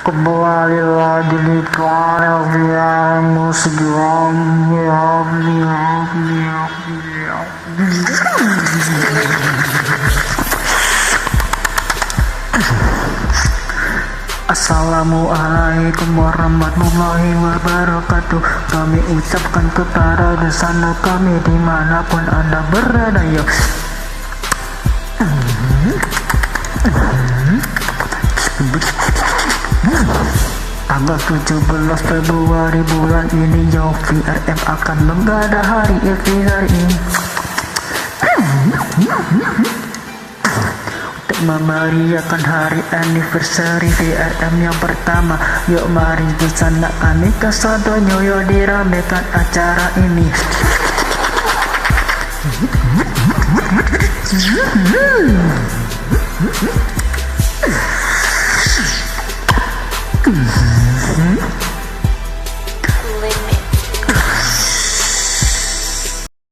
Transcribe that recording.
Kembali lagi di channel biar musik Assalamualaikum warahmatullahi wabarakatuh. Kami ucapkan kepada bersama kami dimanapun Anda berada ya. Tanggal 17 Februari bulan ini ya, VRM akan menggada hari ini untuk memeriahkan hari anniversary VRM yang pertama. Yuk mari bersama kami ke Sadonyo, yuk diramekan acara ini.